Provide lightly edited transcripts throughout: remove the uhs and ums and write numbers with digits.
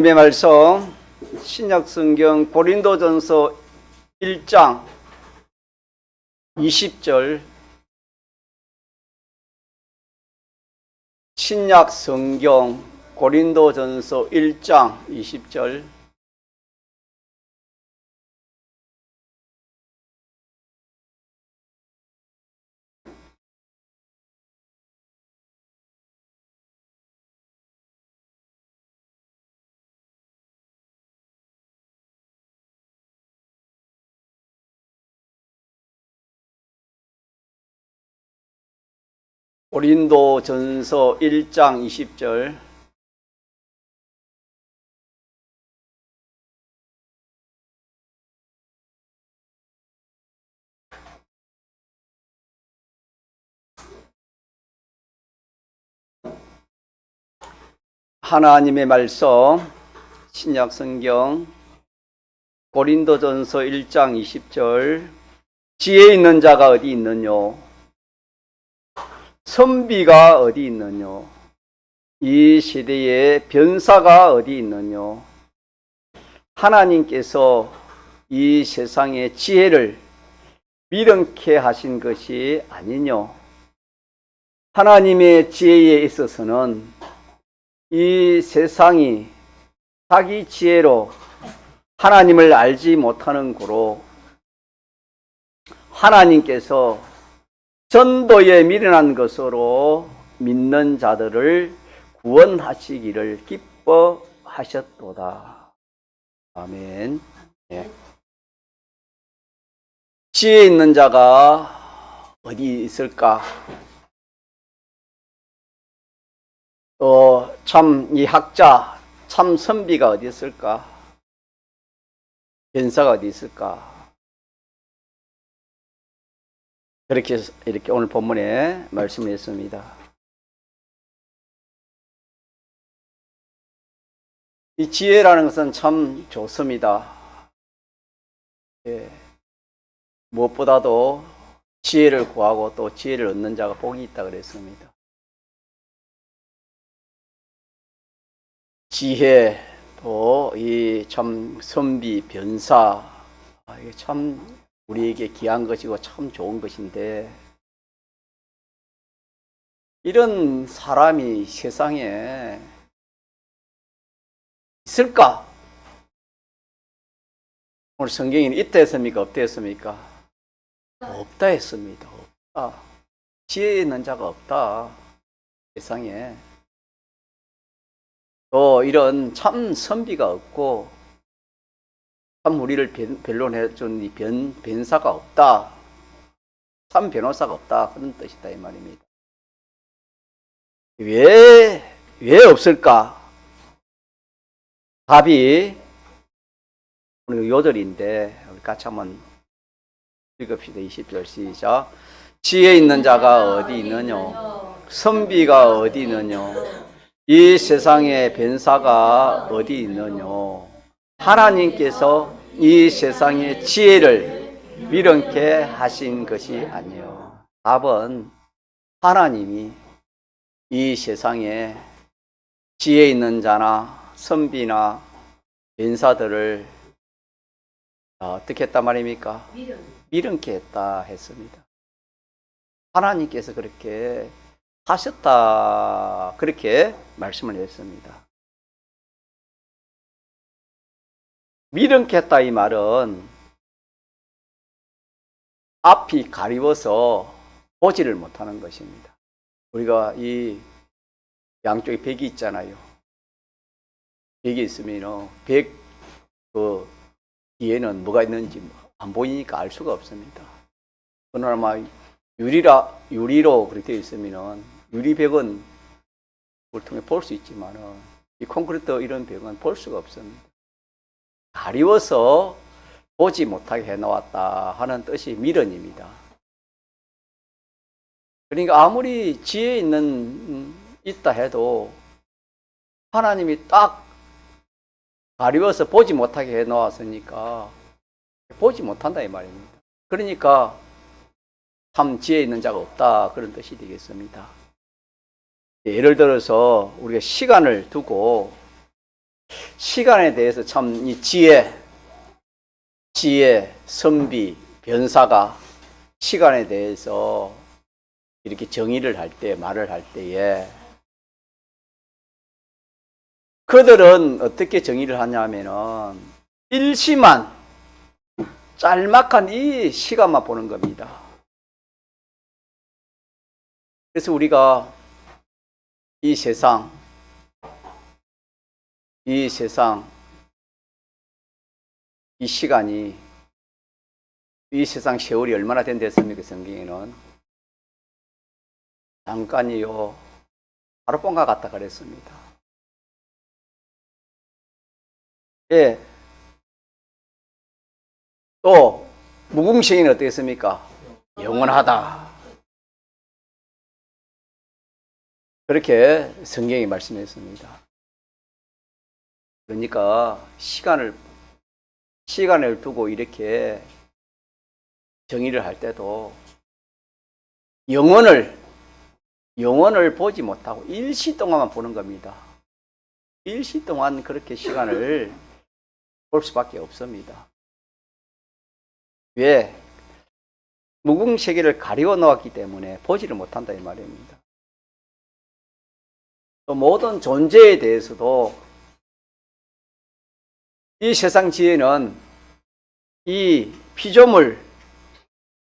하나님의 말씀 신약성경 고린도전서 1장 20절. 신약성경 고린도전서 1장 20절. 고린도전서 1장 20절. 하나님의 말씀 신약성경 고린도전서 1장 20절. 지혜 있는 자가 어디 있느뇨? 선비가 어디 있느뇨? 이 시대에 변사가 어디 있느뇨? 하나님께서 이 세상의 지혜를 미련케 하신 것이 아니뇨? 하나님의 지혜에 있어서는 이 세상이 자기 지혜로 하나님을 알지 못하는 고로 하나님께서 전도에 미련한 것으로 믿는 자들을 구원하시기를 기뻐하셨도다. 아멘. 네. 지혜 있는 자가 어디 있을까? 또 참 이 학자, 참 선비가 어디 있을까? 변사가 어디 있을까? 이렇게 오늘 본문에 말씀을 했습니다. 이 지혜라는 것은 참 좋습니다. 예. 무엇보다도 지혜를 구하고 또 지혜를 얻는 자가 복이 있다 그랬습니다. 지혜, 또 이 참 선비, 변사, 이게 참 우리에게 귀한 것이고 참 좋은 것인데, 이런 사람이 세상에 있을까? 오늘 성경에는 있다 했습니까? 없다 했습니까? 없다 했습니다. 없다. 지혜 있는 자가 없다. 세상에. 또 이런 참 선비가 없고 참 우리를 변론해준 이 변사가 없다. 참 변호사가 없다. 그런 뜻이다 이 말입니다. 왜 없을까? 답이 오늘 요절인데 우리 같이 한번 읽읍시다. 20절 시작. 지혜 있는 자가 어디 있느뇨? 선비가 어디 있느뇨? 이 세상에 변사가 어디 있느뇨? 하나님께서 이 세상의 지혜를 미련케 하신 것이 아니요. 답은 하나님이 이 세상에 지혜 있는 자나 선비나 변사들을 어떻게 했단 말입니까? 미련케 했다 했습니다. 하나님께서 그렇게 하셨다, 그렇게 말씀을 했습니다. 미련케 했다 이 말은 앞이 가리워서 보지를 못하는 것입니다. 우리가 이 양쪽에 벽이 있잖아요. 벽이 있으면 벽 그 뒤에는 뭐가 있는지 안 보이니까 알 수가 없습니다. 그나마 유리로 그렇게 되어 있으면 유리벽은 그걸 통해 볼 수 있지만은 이 콘크리트 이런 벽은 볼 수가 없습니다. 가리워서 보지 못하게 해놓았다 하는 뜻이 미련입니다. 그러니까 아무리 지혜 있다 해도 하나님이 딱 가리워서 보지 못하게 해놓았으니까 보지 못한다 이 말입니다. 그러니까 참 지혜 있는 자가 없다 그런 뜻이 되겠습니다. 예를 들어서 우리가 시간을 두고 시간에 대해서 참 이 지혜, 선비, 변사가 시간에 대해서 이렇게 정의를 할 때, 말을 할 때에 그들은 어떻게 정의를 하냐면은 일시만, 짤막한 이 시간만 보는 겁니다. 그래서 우리가 이 세상, 이 시간이, 이 세상 세월이 얼마나 된댔습니까? 성경에는 잠깐이요, 하룻밤과 같다 그랬습니다. 예. 또 무궁시에는 어떻겠습니까? 영원하다. 그렇게 성경이 말씀했습니다. 그러니까 시간을 두고 이렇게 정의를 할 때도 영원을 보지 못하고 일시 동안만 보는 겁니다. 일시 동안 그렇게 시간을 볼 수밖에 없습니다. 왜? 무궁세계를 가리워 놓았기 때문에 보지를 못한다 이 말입니다. 또 모든 존재에 대해서도 이 세상 지혜는 이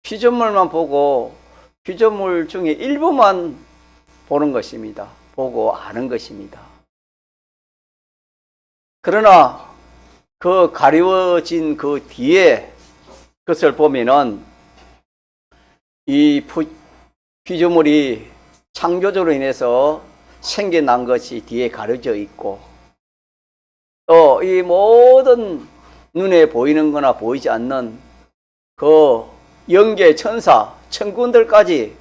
피조물만 보고 피조물 중에 일부만 보는 것입니다. 보고 아는 것입니다. 그러나 그 가리워진 그 뒤에 그것을 보면은 이 피조물이 창조적으로 인해서 생겨난 것이 뒤에 가려져 있고 또 이 모든 눈에 보이는 거나 보이지 않는 그 영계 천사, 천군들까지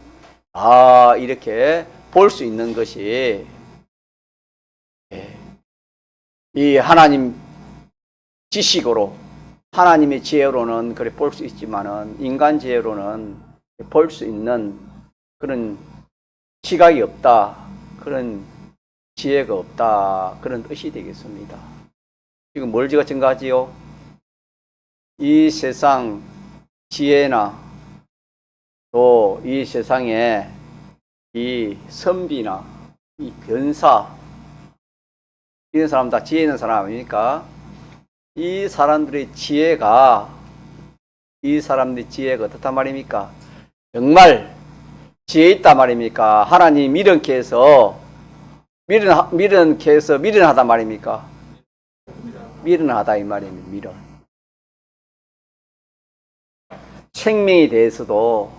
이렇게 볼 수 있는 것이 이 하나님 지식으로 하나님의 지혜로는 그래 볼 수 있지만은 인간 지혜로는 볼 수 있는 그런 시각이 없다. 그런 지혜가 없다. 그런 뜻이 되겠습니다. 지금 뭘 제가 증가하지요? 이 세상 지혜나 또 이 세상에 이 선비나 이 변사 이런 사람 다 지혜 있는 사람 아닙니까? 이 사람들의 지혜가 어떻단 말입니까? 정말 지혜 있단 말입니까? 하나님 미련케 해서 미련하단 말입니까? 미련하다 이 말입니다. 미련. 생명에 대해서도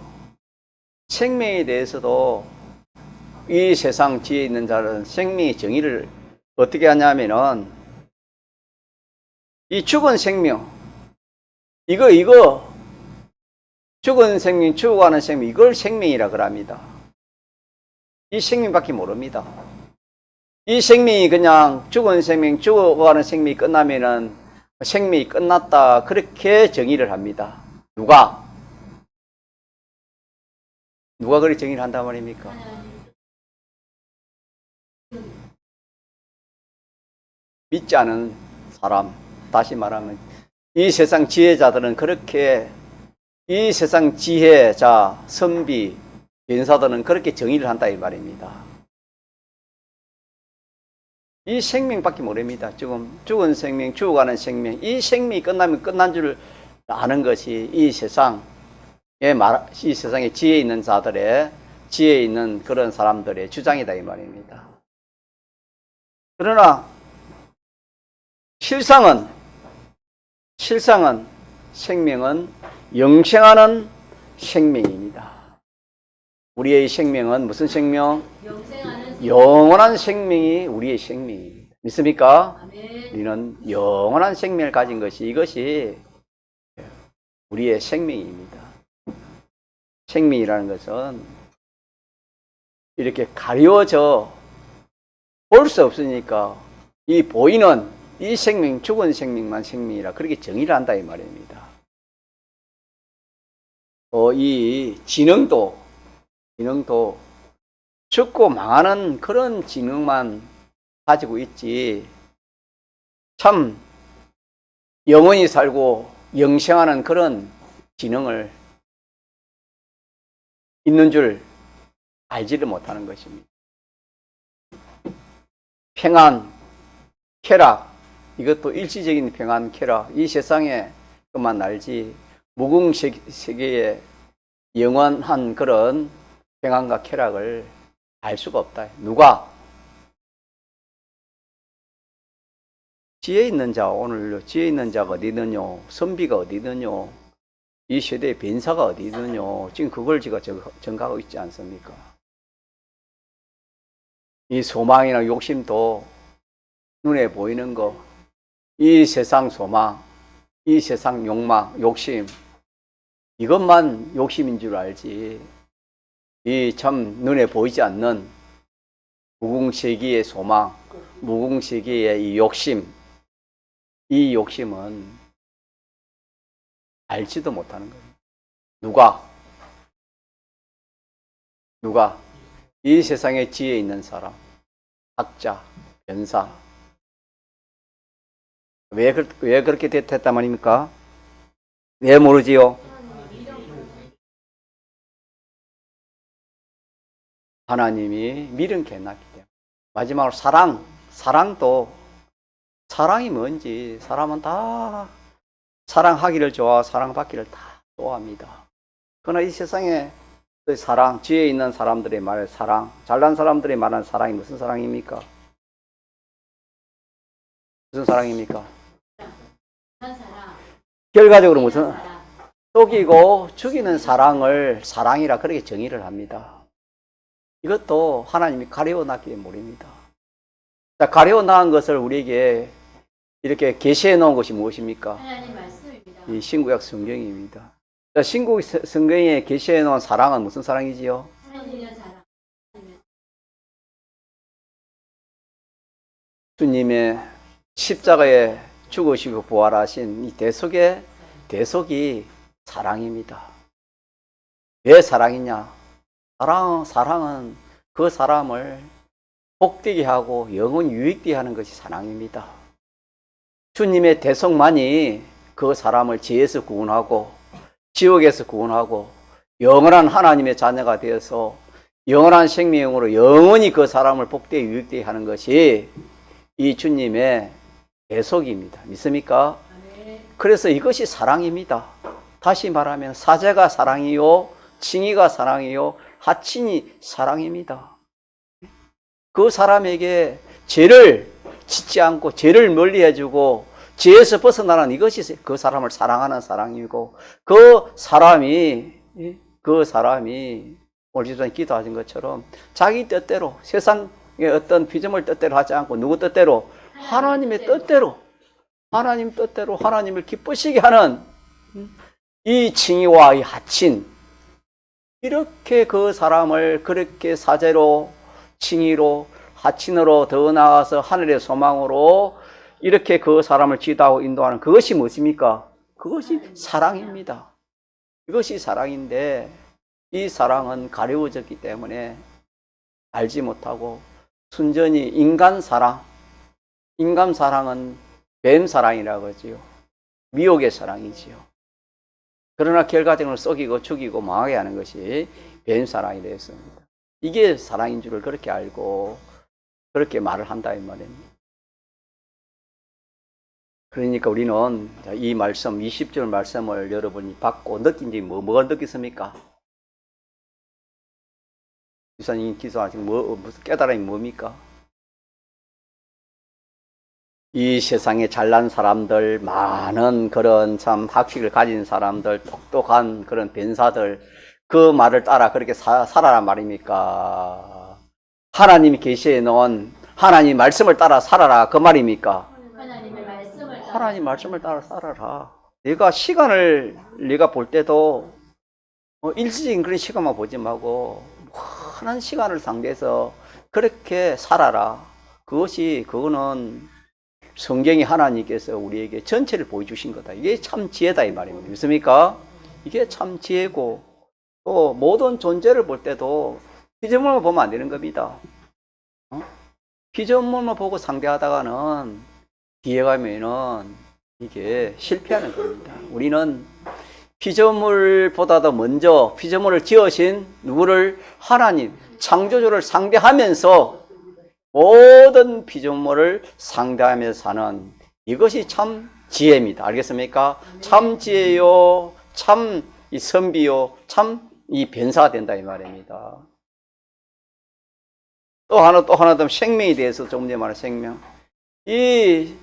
이 세상 지혜 있는 자는 생명의 정의를 어떻게 하냐면은 이 죽은 생명 이거 죽은 생명, 죽어가는 생명 이걸 생명이라 그럽니다. 이 생명밖에 모릅니다. 이 생명이 그냥 죽은 생명, 죽어가는 생명이 끝나면은 생명이 끝났다 그렇게 정의를 합니다. 누가 그렇게 정의를 한단 말입니까? 믿지 않은 사람, 다시 말하면 이 세상 지혜자들은 그렇게 이 세상 지혜자, 선비, 변사들은 그렇게 정의를 한다 이 말입니다. 이 생명밖에 모릅니다. 지금 죽은 생명, 죽어가는 생명, 이 생명이 끝나면 끝난 줄 아는 것이 이 세상에 지혜 있는 자들의 지혜 있는 그런 사람들의 주장이다 이 말입니다. 그러나 실상은 생명은 영생하는 생명입니다. 우리의 생명은 무슨 생명? 영원한 생명이 우리의 생명입니다. 믿습니까? 아멘. 우리는 영원한 생명을 가진 이것이 우리의 생명입니다. 생명이라는 것은 이렇게 가려져 볼 수 없으니까 이 보이는 이 생명, 죽은 생명만 생명이라 그렇게 정의를 한다 이 말입니다. 이 지능도 죽고 망하는 그런 지능만 가지고 있지 참 영원히 살고 영생하는 그런 기능을 있는 줄 알지를 못하는 것입니다. 평안, 쾌락, 이것도 일시적인 평안, 쾌락, 이 세상에 그만 알지 무궁세계의 영원한 그런 평안과 쾌락을 알 수가 없다. 누가? 지혜 있는 자, 오늘 지혜 있는 자가 어디 있느뇨? 선비가 어디 있느뇨? 이 세대의 변사가 어디 있느뇨? 지금 그걸 제가 정하고 있지 않습니까? 이 소망이나 욕심도 눈에 보이는 거, 이 세상 소망, 이 세상 욕망, 욕심, 이것만 욕심인 줄 알지. 이 참 눈에 보이지 않는 무궁세계의 소망, 무궁세계의 이 욕심, 이 욕심은 알지도 못하는 거예요. 누가? 이 세상에 지혜 있는 사람, 학자, 변사. 왜 그렇게 됐단 말입니까? 왜 모르지요? 하나님이 미련 깨닫기 때문에. 마지막으로 사랑도 사랑이 뭔지 사람은 다 사랑하기를 좋아하고 사랑받기를 다 좋아합니다. 그러나 이 세상에 사랑, 지혜 있는 사람들의 말에 사랑, 잘난 사람들의 말하는 사랑이 무슨 사랑입니까? 무슨 사랑입니까? 결과적으로 무슨 속이고 죽이는 사랑을 사랑이라 그렇게 정의를 합니다. 이것도 하나님이 가려워놨기에 모릅니다. 자, 가려워놓은 것을 우리에게 이렇게 계시해 놓은 것이 무엇입니까? 하나님 말씀입니다. 이 신구약 성경입니다. 자, 신구약 성경에 계시해 놓은 사랑은 무슨 사랑이지요? 하나님의 사랑. 주님의 십자가에 죽으시고 부활하신 이 대속이 사랑입니다. 왜 사랑이냐? 사랑은 그 사람을 복되게 하고 영원히 유익되게 하는 것이 사랑입니다. 주님의 대속만이 그 사람을 죄에서 구원하고 지옥에서 구원하고 영원한 하나님의 자녀가 되어서 영원한 생명으로 영원히 그 사람을 복되게 유익되게 하는 것이 이 주님의 대속입니다. 믿습니까? 그래서 이것이 사랑입니다. 다시 말하면 사제가 사랑이요, 칭의가 사랑이요, 하친이 사랑입니다. 그 사람에게 죄를 짓지 않고 죄를 멀리해주고 죄에서 벗어나는 이것이 그 사람을 사랑하는 사랑이고, 그 사람이 오늘 전에 기도하신 것처럼 자기 뜻대로 세상의 어떤 피조물 뜻대로 하지 않고 누구 뜻대로? 하나님의 뜻대로, 하나님 뜻대로 하나님을 기쁘시게 하는 이 칭의와 이 하친, 이렇게 그 사람을 그렇게 사제로, 칭의로, 하친으로 더 나아가서 하늘의 소망으로 이렇게 그 사람을 지도하고 인도하는 그것이 무엇입니까? 그것이 사랑입니다. 이것이 사랑인데 이 사랑은 가려워졌기 때문에 알지 못하고 순전히 인간 사랑은 뱀 사랑이라고 하지요. 미혹의 사랑이지요. 그러나 결과적으로 썩이고 죽이고 망하게 하는 것이 뱀 사랑이 되었습니다. 이게 사랑인 줄을 그렇게 알고 그렇게 말을 한다 이 말입니다. 그러니까 우리는 이 말씀 20절 말씀을 여러분이 받고 느낀 지 뭐가 느꼈습니까? 유사님 기도하신 무슨 깨달음이 뭡니까? 이 세상에 잘난 사람들, 많은 그런 참 학식을 가진 사람들, 똑똑한 그런 변사들, 그 말을 따라 그렇게 살아란 말입니까? 하나님이 계시해 놓은 하나님 말씀을 따라 살아라 그 말입니까? 하나님 말씀을 따라 살아라. 내가 시간을 내가 볼 때도 일시적인 그런 시간만 보지 말고 많은 시간을 상대해서 그렇게 살아라. 그거는 성경이 하나님께서 우리에게 전체를 보여주신 거다. 이게 참 지혜다 이 말입니다. 믿습니까? 이게 참 지혜고, 또 모든 존재를 볼 때도 피조물만 보면 안 되는 겁니다. 피조물만 보고 상대하다가는 뒤에 가면은 이게 실패하는 겁니다. 우리는 피조물보다도 먼저 피조물을 지으신 누구를? 하나님, 창조주를 상대하면서 모든 피조물을 상대하면서 사는 이것이 참 지혜입니다. 알겠습니까? 참 지혜요, 참 이 선비요, 참 이 변사가 된다 이 말입니다. 또 하나 더 생명에 대해서 조금 전에 말한 생명. 이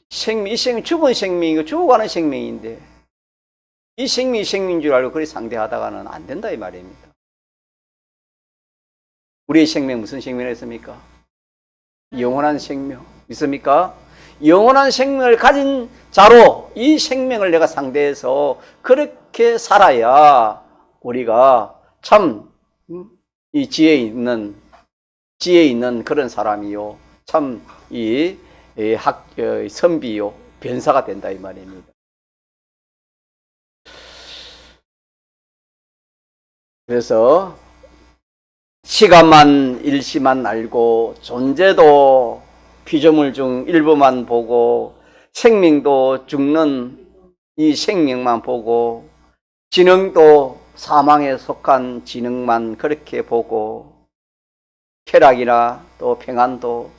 생명 죽은 생명이고 죽어가는 생명인데 이 생명이 생명인 줄 알고 그리 상대하다가는 안 된다 이 말입니다. 우리의 생명 무슨 생명이었습니까? 영원한 생명. 믿습니까? 영원한 생명을 가진 자로 이 생명을 내가 상대해서 그렇게 살아야 우리가 참 이 지혜 있는 그런 사람이요. 참 이 선비요. 변사가 된다 이 말입니다. 그래서 시간만 일시만 알고 존재도 피조물 중 일부만 보고 생명도 죽는 이 생명만 보고 지능도 사망에 속한 지능만 그렇게 보고 쾌락이나 또 평안도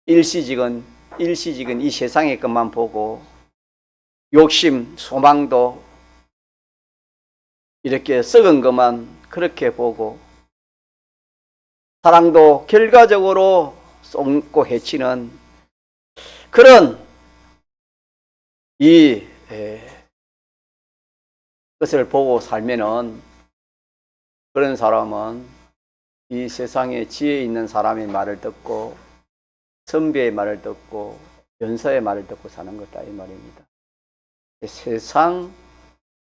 일시적인 이 세상의 것만 보고 욕심, 소망도 이렇게 썩은 것만 그렇게 보고 사랑도 결과적으로 쏟고 해치는 그런 이 것을 보고 살면은 그런 사람은 이 세상에 지혜 있는 사람의 말을 듣고 선비의 말을 듣고 연서의 말을 듣고 사는 것다 이 말입니다. 세상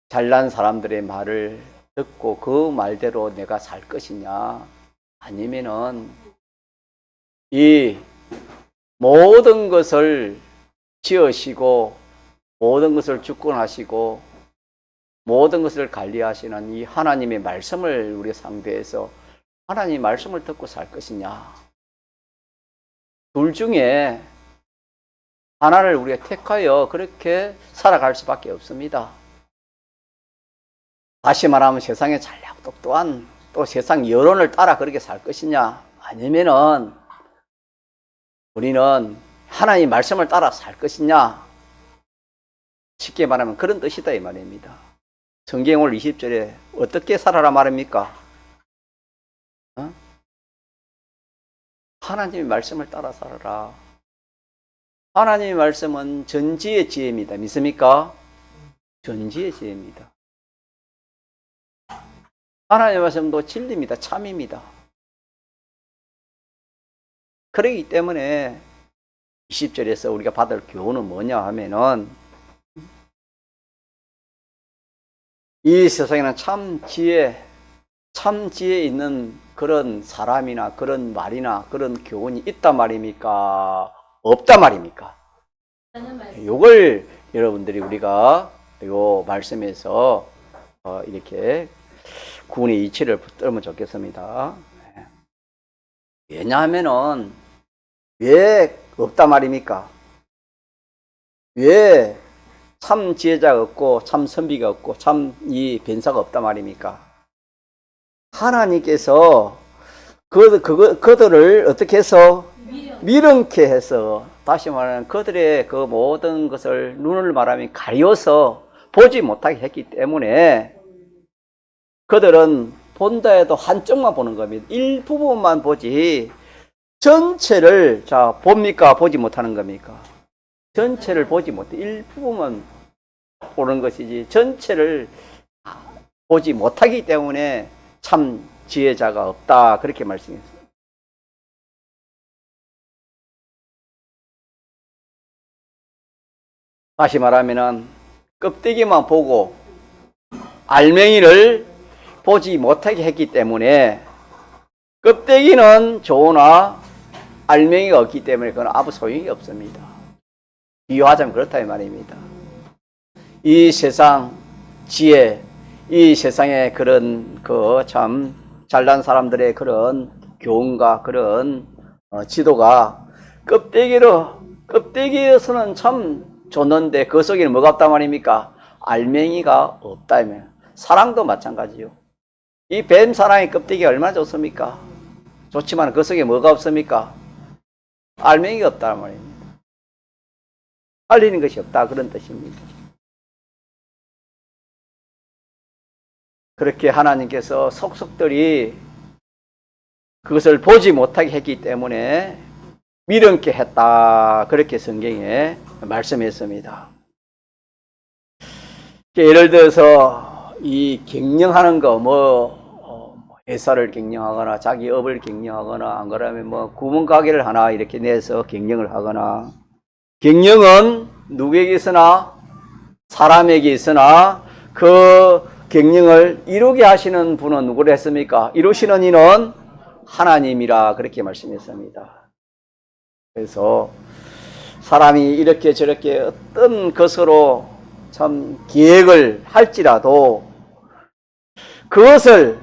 잘난 사람들의 말을 듣고 그 말대로 내가 살 것이냐 아니면은 이 모든 것을 지으시고 모든 것을 주권하시고 모든 것을 관리하시는 이 하나님의 말씀을 우리 상대해서 하나님의 말씀을 듣고 살 것이냐. 둘 중에 하나를 우리가 택하여 그렇게 살아갈 수밖에 없습니다. 다시 말하면 세상에 잘나고 똑똑한 또 세상 여론을 따라 그렇게 살 것이냐 아니면은 우리는 하나님의 말씀을 따라 살 것이냐 쉽게 말하면 그런 뜻이다 이 말입니다. 성경 오늘 20절에 어떻게 살아라 말입니까? 하나님의 말씀을 따라 살아라. 하나님의 말씀은 전지의 지혜입니다. 믿습니까? 전지의 지혜입니다. 하나님의 말씀도 진리입니다. 참입니다. 그렇기 때문에 20절에서 우리가 받을 교훈은 뭐냐 하면은 이 세상에는 참 지혜 있는 그런 사람이나 그런 말이나 그런 교훈이 있단 말입니까? 없단 말입니까? 요걸 여러분들이 우리가 요 말씀에서 이렇게 구분의 이치를 붙들면 좋겠습니다. 왜냐하면은 왜 없단 말입니까? 왜 참 지혜자가 없고 참 선비가 없고 참 이 변사가 없단 말입니까? 하나님께서 그들을 어떻게 해서 미련케 해서 다시 말하면 그들의 그 모든 것을 눈을 말하면 가려서 보지 못하게 했기 때문에 그들은 본다 해도 한쪽만 보는 겁니다. 일부분만 보지 전체를 봅니까? 보지 못하는 겁니까? 전체를 보지 못해 일부분만 보는 것이지 전체를 보지 못하기 때문에 참 지혜자가 없다 그렇게 말씀했습니다. 다시 말하면은 껍데기만 보고 알맹이를 보지 못하게 했기 때문에 껍데기는 좋으나 알맹이가 없기 때문에 그건 아무 소용이 없습니다. 비유하자면 그렇다 이 말입니다. 이 세상 지혜, 이 세상의 그런 참 잘난 사람들의 그런 교훈과 그런 지도가 껍데기에서는 참 좋는데 그 속에는 뭐가 없단 말입니까? 알맹이가 없다면. 사랑도 마찬가지요. 이 뱀 사랑의 껍데기가 얼마나 좋습니까? 좋지만 그 속에 뭐가 없습니까? 알맹이가 없단 말입니다. 알리는 것이 없다, 그런 뜻입니다. 그렇게 하나님께서 속속들이 그것을 보지 못하게 했기 때문에 미련케 했다, 그렇게 성경에 말씀했습니다. 예를 들어서 이 경영하는 거, 회사를 경영하거나 자기 업을 경영하거나 안 그러면 뭐 구멍가게를 하나 이렇게 내서 경영을 하거나, 경영은 누구에게 있으나 사람에게 있으나 그 경영을 이루게 하시는 분은 누구를 했습니까? 이루시는 이는 하나님이라, 그렇게 말씀했습니다. 그래서 사람이 이렇게 저렇게 어떤 것으로 참 계획을 할지라도 그것을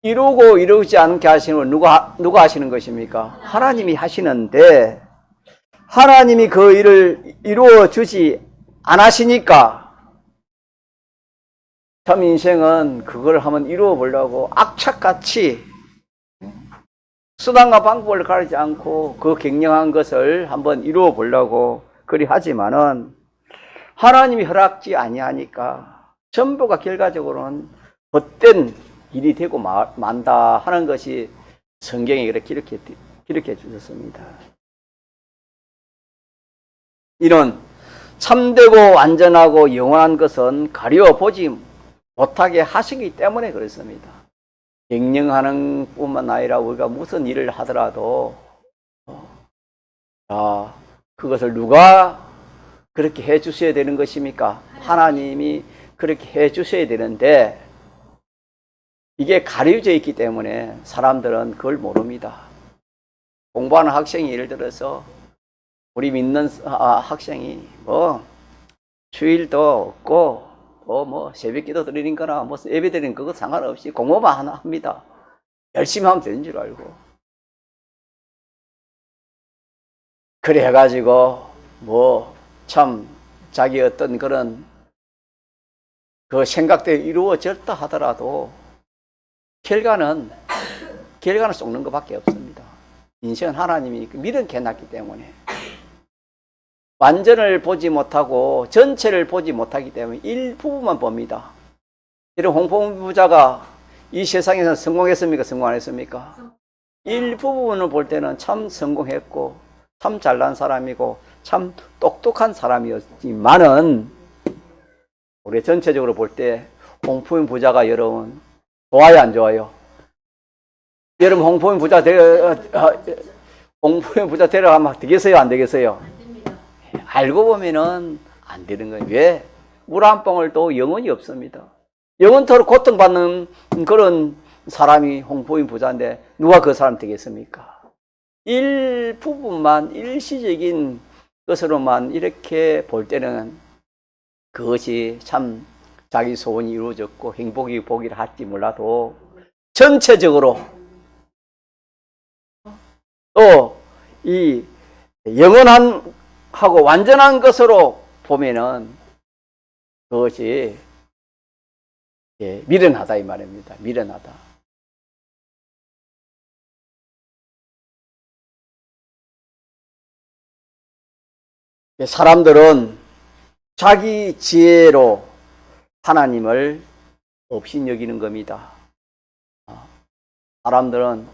이루고 이루지 않게 하시는 건 누가 하시는 것입니까? 하나님이 하시는데, 하나님이 그 일을 이루어 주지 않으시니까 참 인생은 그걸 한번 이루어 보려고 악착같이 수단과 방법을 가리지 않고 그 경영한 것을 한번 이루어 보려고 그리 하지만은 하나님이 허락지 아니하니까 전부가 결과적으로는 헛된 일이 되고 만다 하는 것이 성경에 그렇게 기록해 주셨습니다. 이런 참되고 안전하고 영원한 것은 가려 보지 못하게 하시기 때문에 그렇습니다. 경영하는 뿐만 아니라 우리가 무슨 일을 하더라도 그것을 누가 그렇게 해 주셔야 되는 것입니까? 하나님이 그렇게 해 주셔야 되는데 이게 가려져 있기 때문에 사람들은 그걸 모릅니다. 공부하는 학생이 예를 들어서 우리 믿는 학생이 뭐 주일도 없고 뭐 새벽기도 드리는 거나 뭐 예배 드리는 그거 상관없이 공부만 하나 합니다. 열심히 하면 되는 줄 알고. 그래 가지고 뭐 참 자기 어떤 그런 그 생각대로 이루어졌다 하더라도 결과는 썩는 것밖에 없습니다. 인생은 하나님이 미련케 해놨기 때문에 완전을 보지 못하고 전체를 보지 못하기 때문에 일부분만 봅니다. 이런 홍보 부자가 이 세상에서 성공했습니까? 성공 안 했습니까? 일부분을 볼 때는 참 성공했고 참 잘난 사람이고 참 똑똑한 사람이었지만은 우리 전체적으로 볼 때 홍보인 부자가 여러분 좋아요, 안 좋아요? 여러분 홍보인 부자 데려가면 되겠어요, 안 되겠어요? 안 됩니다. 알고 보면은 안 되는 거예요. 왜? 물 한 방울 또 영혼이 없습니다. 영원토록 고통받는 그런 사람이 홍보인 부자인데 누가 그 사람 되겠습니까? 일부분만 일시적인 것으로만 이렇게 볼 때는 그것이 참 자기 소원이 이루어졌고 행복이 보기를 할지 몰라도 전체적으로 또 이 영원한 하고 완전한 것으로 보면은 그것이 미련하다 이 말입니다. 미련하다. 사람들은 자기 지혜로 하나님을 업신여기는 겁니다. 사람들은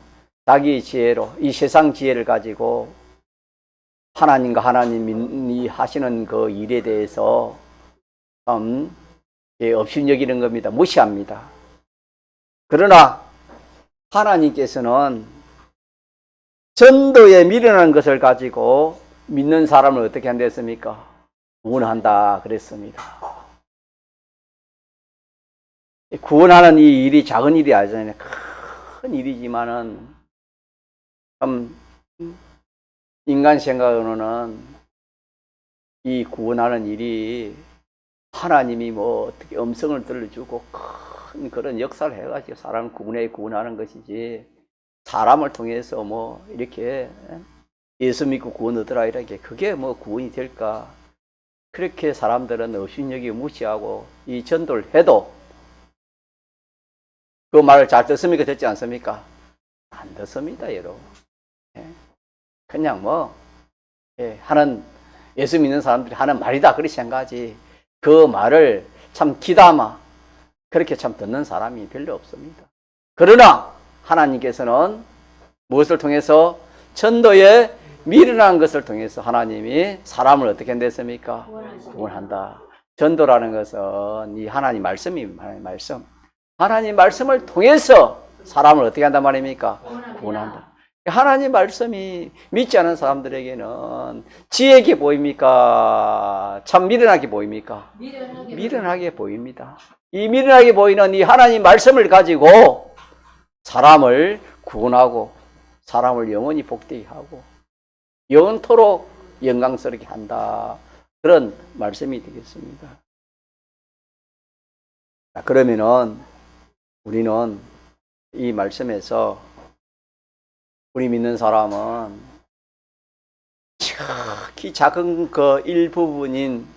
자기 지혜로 이 세상 지혜를 가지고 하나님과 하나님이 하시는 그 일에 대해서 참 업신여기는 겁니다. 무시합니다. 그러나 하나님께서는 전도에 미련한 것을 가지고 믿는 사람을 어떻게 한댔습니까? 구원한다 그랬습니다. 구원하는 이 일이 작은 일이 아니잖아요. 큰 일이지만은 참 인간 생각으로는 이 구원하는 일이 하나님이 뭐 어떻게 음성을 들려주고 큰 그런 역사를 해가지고 사람을 구원하는 것이지 사람을 통해서 뭐 이렇게 예수 믿고 구원 얻으라 이렇게 그게 뭐 구원이 될까? 그렇게 사람들은 업신여기 무시하고 이 전도를 해도 그 말을 잘 듣습니까? 듣지 않습니까? 안 듣습니다, 여러분. 그냥 뭐 하는 예수 믿는 사람들이 하는 말이다 그렇게 생각하지 그 말을 참 귀담아 그렇게 참 듣는 사람이 별로 없습니다. 그러나 하나님께서는 무엇을 통해서 전도에 미련한 것을 통해서 하나님이 사람을 어떻게 한댔습니까? 구원한다. 전도라는 것은 이 하나님 말씀이 하나님 말씀. 하나님 말씀을 통해서 사람을 어떻게 한단 말입니까? 구원한다. 하나님 말씀이 믿지 않은 사람들에게는 지혜게 보입니까? 참 미련하게 보입니까? 미련하게 보입니다. 이 미련하게 보이는 이 하나님 말씀을 가지고 사람을 구원하고 사람을 영원히 복되게 하고 영원토록 영광스럽게 한다. 그런 말씀이 되겠습니다. 자, 그러면은 우리는 이 말씀에서 우리 믿는 사람은 지극히 작은 그 일부분인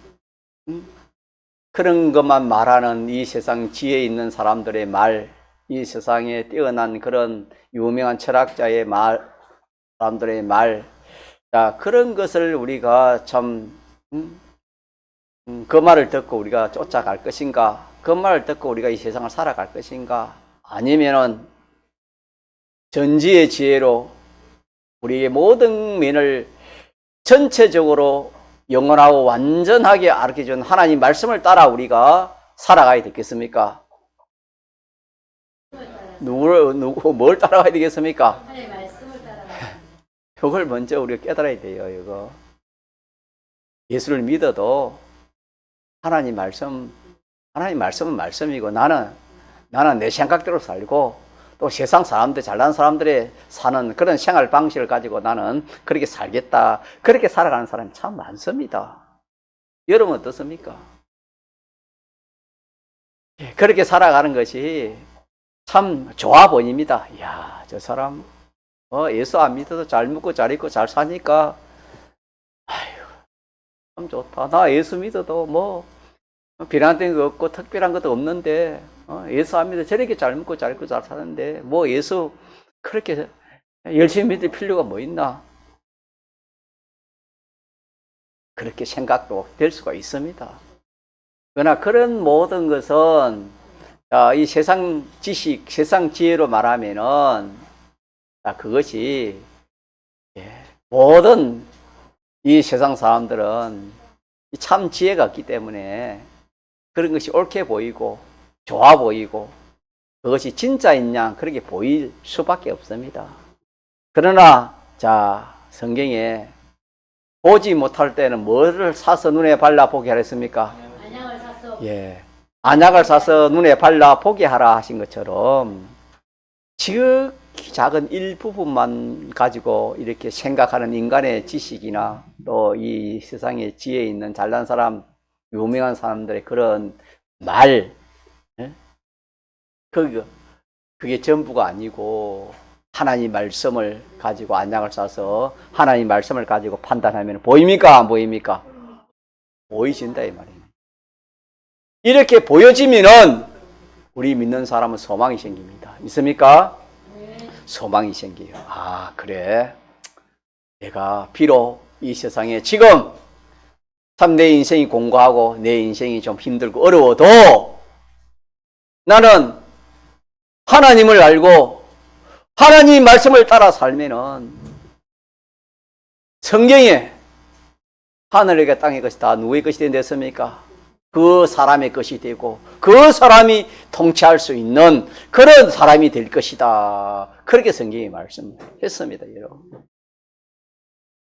그런 것만 말하는 이 세상 지혜 있는 사람들의 말, 이 세상에 뛰어난 그런 유명한 철학자의 말, 사람들의 말, 자, 그런 것을 우리가 참, 그 말을 듣고 우리가 쫓아갈 것인가? 그 말을 듣고 우리가 이 세상을 살아갈 것인가? 아니면은 전지의 지혜로 우리의 모든 면을 전체적으로 영원하고 완전하게 가르쳐준 하나님 말씀을 따라 우리가 살아가야 되겠습니까? 뭘 따라가야 되겠습니까? 하나님의 말씀을 따라가야 이걸 먼저 우리가 깨달아야 돼요, 이거. 예수를 믿어도 하나님 말씀은 말씀이고 나는 내 생각대로 살고 또 세상 사람들, 잘난 사람들의 사는 그런 생활 방식을 가지고 나는 그렇게 살겠다. 그렇게 살아가는 사람이 참 많습니다. 여러분 어떻습니까? 그렇게 살아가는 것이 참 좋아 보입니다. 이야, 저 사람 예수 안 믿어도 잘 먹고 잘 입고 잘 사니까 아유, 참 좋다. 나 예수 믿어도 뭐 비난된 거 없고 특별한 것도 없는데 예수 안 믿어 저렇게 잘 먹고 잘 입고 잘 사는데 뭐 예수 그렇게 열심히 믿을 필요가 뭐 있나? 그렇게 생각도 될 수가 있습니다. 그러나 그런 모든 것은 이 세상 지식, 세상 지혜로 말하면은 그것이 모든 이 세상 사람들은 참 지혜가 없기 때문에 그런 것이 옳게 보이고 좋아 보이고 그것이 진짜인 양 그렇게 보일 수밖에 없습니다. 그러나 자 성경에 보지 못할 때는 뭐를 사서 눈에 발라 보게 하랬습니까? 안약을 샀어. 안약을 사서 눈에 발라 보게 하라 하신 것처럼 지극히 작은 일부분만 가지고 이렇게 생각하는 인간의 지식이나 또 이 세상에 지혜 있는 잘난 사람, 유명한 사람들의 그런 말, 그게 전부가 아니고 하나님 말씀을 가지고 안약을 싸서 하나님 말씀을 가지고 판단하면 보입니까? 안 보입니까? 보이신다 이 말입니다. 이렇게 보여지면은 우리 믿는 사람은 소망이 생깁니다. 있습니까? 네. 소망이 생겨요. 아, 그래. 내가 비록 이 세상에 지금 참 내 인생이 공고하고 내 인생이 좀 힘들고 어려워도 나는 하나님을 알고 하나님 말씀을 따라 살면은 성경에 하늘에게 땅의 것이 다 누구의 것이 된댔습니까? 그 사람의 것이 되고 그 사람이 통치할 수 있는 그런 사람이 될 것이다. 그렇게 성경이 말씀했습니다. 여러분.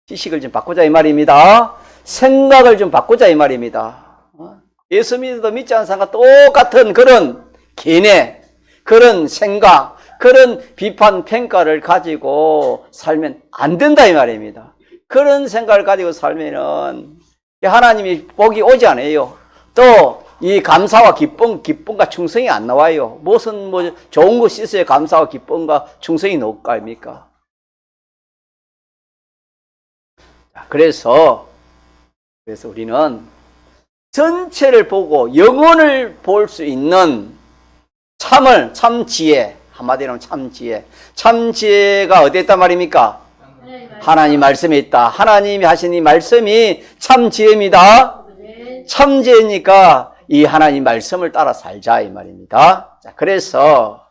지식을 좀 바꾸자 이 말입니다. 생각을 좀 바꾸자 이 말입니다. 예수 믿어도 믿지 않는 사람과 똑같은 그런 견해, 그런 생각, 그런 비판, 평가를 가지고 살면 안 된다 이 말입니다. 그런 생각을 가지고 살면은 하나님이 복이 오지 않아요. 또 이 감사와 기쁨과 충성이 안 나와요. 무슨 뭐 좋은 것이 있어야 감사와 기쁨과 충성이 나올 거 아닙니까? 그래서 우리는 전체를 보고 영혼을 볼 수 있는 참 지혜, 한마디로 참 지혜. 참 지혜가 어디에 있단 말입니까? 하나님 말씀에 있다. 하나님이 하신 이 말씀이 참 지혜입니다. 참 지혜니까 이 하나님 말씀을 따라 살자 이 말입니다. 자, 그래서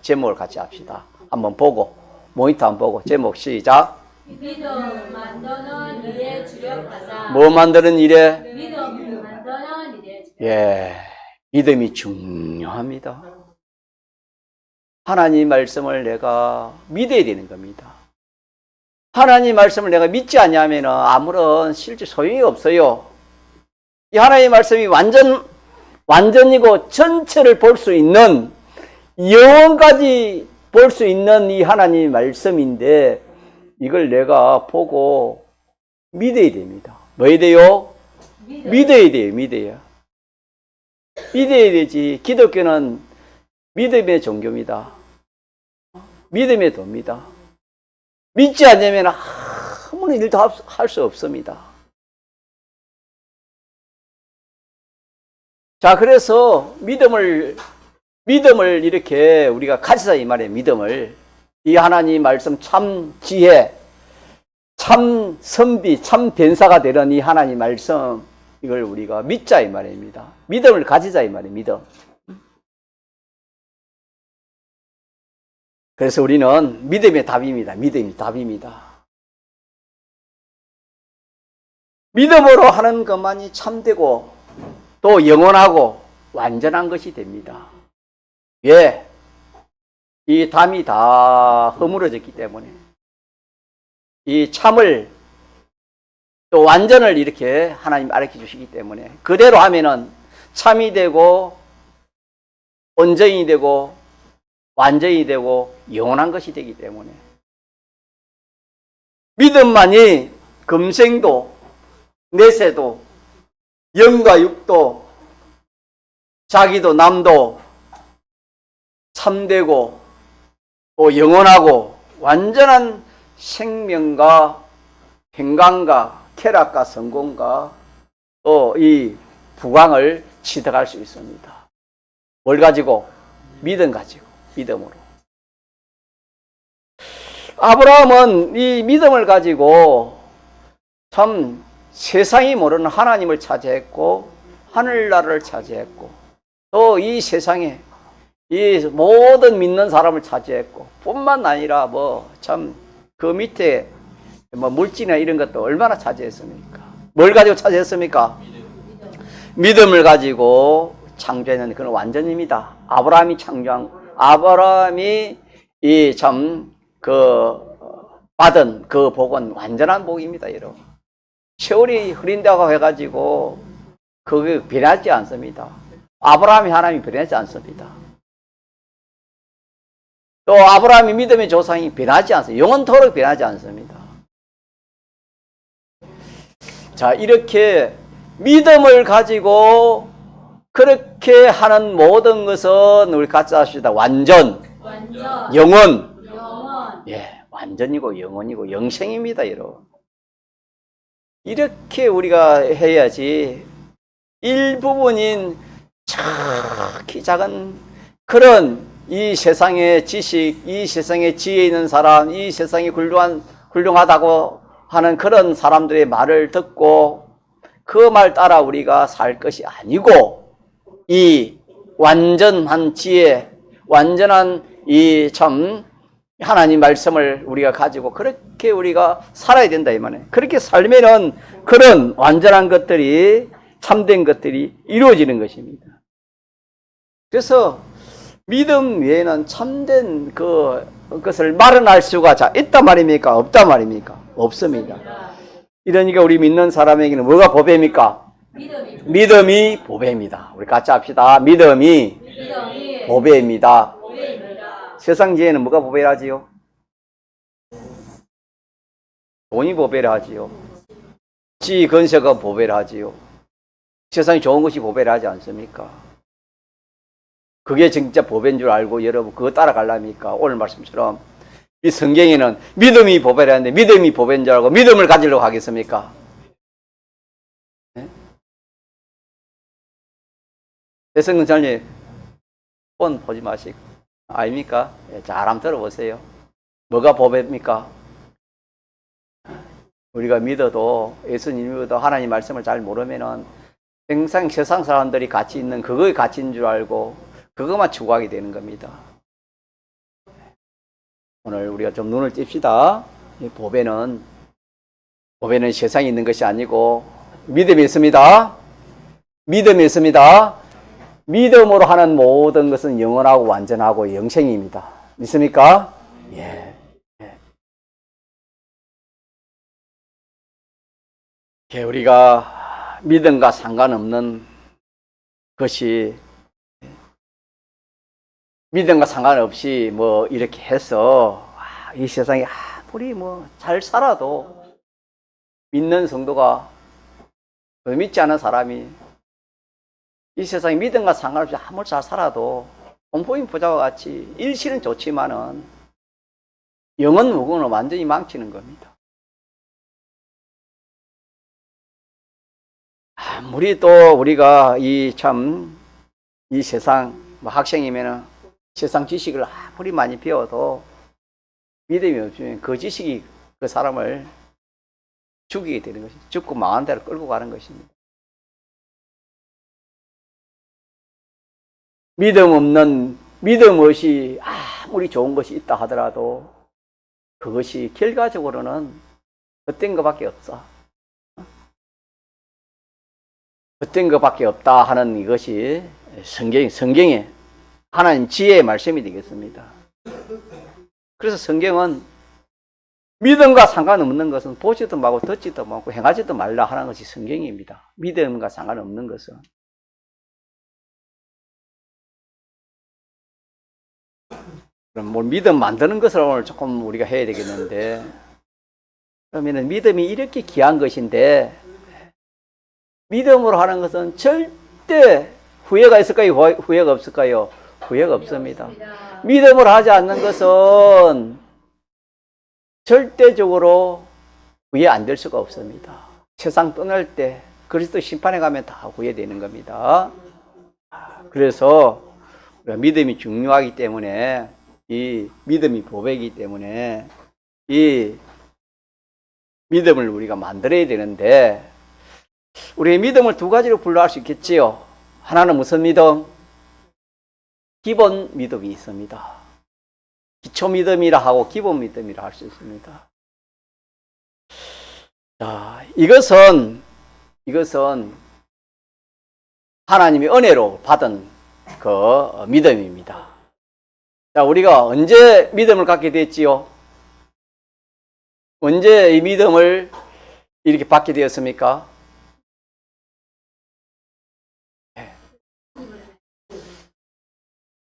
제목을 같이 합시다. 한번 보고 모니터 한번 보고 제목 시작. 믿음 만드는 일에 주력하자. 뭐 만드는 일에? 믿음 만드는 일에 주력. 예, 믿음이 중요합니다. 하나님 말씀을 내가 믿어야 되는 겁니다. 하나님 말씀을 내가 믿지 않냐면 아무런 실제 소용이 없어요. 이 하나님 말씀이 완전이고 전체를 볼 수 있는, 영원까지 볼 수 있는 이 하나님 말씀인데 이걸 내가 보고 믿어야 됩니다. 뭐 해야 돼요? 믿어야 돼요. 믿어야 되지. 기독교는 믿음의 종교입니다. 믿음의 도입니다. 믿지 않으면 아무런 일도 할 수 없습니다. 자, 그래서 믿음을 이렇게 우리가 가지자 이 말이에요. 믿음을. 이 하나님 말씀 참 지혜, 참 선비, 참 변사가 되는 이 하나님 말씀, 이걸 우리가 믿자 이 말입니다. 믿음을 가지자 이 말이에요. 믿음. 그래서 우리는 믿음의 답입니다. 믿음이 답입니다. 믿음으로 하는 것만이 참되고 또 영원하고 완전한 것이 됩니다. 왜? 이 담이 다 허물어졌기 때문에 이 참을 또 완전을 이렇게 하나님 알려 주시기 때문에 그대로 하면은 참이 되고 온전히 되고 완전히 되고 영원한 것이 되기 때문에 믿음만이 금생도 내세도 영과 육도 자기도 남도 참되고 또 영원하고 완전한 생명과 평강과 쾌락과 성공과 또 이 부강을 취득할 수 있습니다. 뭘 가지고? 믿음 가지고, 믿음으로. 아브라함은 이 믿음을 가지고 참 세상이 모르는 하나님을 차지했고 하늘나라를 차지했고 또 이 세상에 이 모든 믿는 사람을 차지했고 뿐만 아니라 뭐 참 그 밑에 뭐 물질이나 이런 것도 얼마나 차지했습니까? 뭘 가지고 차지했습니까? 믿음을 가지고 창조하는 그런 완전입니다. 아브라함이 이 참 받은 그 복은 완전한 복입니다, 여러분. 세월이 흐린다고 해가지고 그게 변하지 않습니다. 아브라함이 하나님이 변하지 않습니다. 또 아브라함이 믿음의 조상이 변하지 않습니다. 영원토록 변하지 않습니다. 자, 이렇게 믿음을 가지고 그렇게 하는 모든 것은 우리 같이 합시다. 완전, 영원. 예, 완전이고 영원이고 영생입니다, 여러분. 이렇게 우리가 해야지 일부분인 작게 작은 그런 이 세상의 지식, 이 세상의 지혜 있는 사람, 이 세상이 훌륭하다고 하는 그런 사람들의 말을 듣고 그 말 따라 우리가 살 것이 아니고 이 완전한 지혜, 완전한 이 참 하나님 말씀을 우리가 가지고 그렇게 우리가 살아야 된다 이 말이에요. 그렇게 살면은 그런 완전한 것들이 참된 것들이 이루어지는 것입니다. 그래서 믿음 외에는 참된 그것을 마련할 수가 있단 말입니까? 없단 말입니까? 없습니다. 이러니까 우리 믿는 사람에게는 뭐가 보배입니까? 믿음이 보배입니다. 우리 같이 합시다. 믿음이 보배입니다. 세상 지혜는 뭐가 보배를 하지요? 돈이 보배를 하지요. 지위 건세가 보배를 하지요. 세상에 좋은 것이 보배를 하지 않습니까? 그게 진짜 보배인 줄 알고 여러분 그거 따라가려니까 오늘 말씀처럼 이 성경에는 믿음이 보배라는데 믿음이 보배인 줄 알고 믿음을 가지려고 하겠습니까? 네? 대성근사님 폰 보지 마시고 아닙니까? 잘 한번 들어보세요. 뭐가 보배입니까? 우리가 믿어도 예수님 믿어도 하나님 말씀을 잘 모르면은 항상 세상 사람들이 가치 있는 그거의 가치인 줄 알고 그것만 추구하게 되는 겁니다. 오늘 우리가 좀 눈을 띨시다. 이 보배는 세상에 있는 것이 아니고 믿음이 있습니다. 믿음이 있습니다. 믿음으로 하는 모든 것은 영원하고 완전하고 영생입니다. 믿습니까? 예. 우리가 믿음과 상관없는 것이 믿음과 상관없이 뭐 이렇게 해서 이 세상에 아무리 뭐 잘 살아도 믿는 성도가 믿지 않은 사람이 이 세상에 믿음과 상관없이 아무리 잘 살아도 공포인 부자와 같이 일시는 좋지만은 영원 무궁은 완전히 망치는 겁니다. 아무리 또 우리가 이 세상 뭐 학생이면은 세상 지식을 아무리 많이 배워도 믿음이 없으면 그 지식이 그 사람을 죽이게 되는 것입니다. 죽고 망한 대로 끌고 가는 것입니다. 믿음 없이 아무리 좋은 것이 있다 하더라도 그것이 결과적으로는 헛된 것밖에 없어. 헛된 것밖에 없다 하는 이것이 성경의 하나님 지혜의 말씀이 되겠습니다. 그래서 성경은 믿음과 상관없는 것은 보지도 말고 듣지도 말고 행하지도 말라 하는 것이 성경입니다. 믿음과 상관없는 것은. 그럼 뭘 믿음 만드는 것을 오늘 조금 우리가 해야 되겠는데, 그러면은 믿음이 이렇게 귀한 것인데 믿음으로 하는 것은 절대 후회가 있을까요? 후회가 없을까요? 후회가 없습니다. 믿음으로 하지 않는 것은 절대적으로 후회 안 될 수가 없습니다. 세상 떠날 때 그리스도 심판에 가면 다 후회되는 겁니다. 그래서 우리가 믿음이 중요하기 때문에 이 믿음이 보배이기 때문에 이 믿음을 우리가 만들어야 되는데 우리의 믿음을 두 가지로 분류할 수 있겠지요. 하나는 무슨 믿음? 기본 믿음이 있습니다. 기초 믿음이라 하고 기본 믿음이라 할 수 있습니다. 자, 이것은 하나님의 은혜로 받은 그 믿음입니다. 자, 우리가 언제 믿음을 갖게 됐지요? 언제 이 믿음을 이렇게 받게 되었습니까?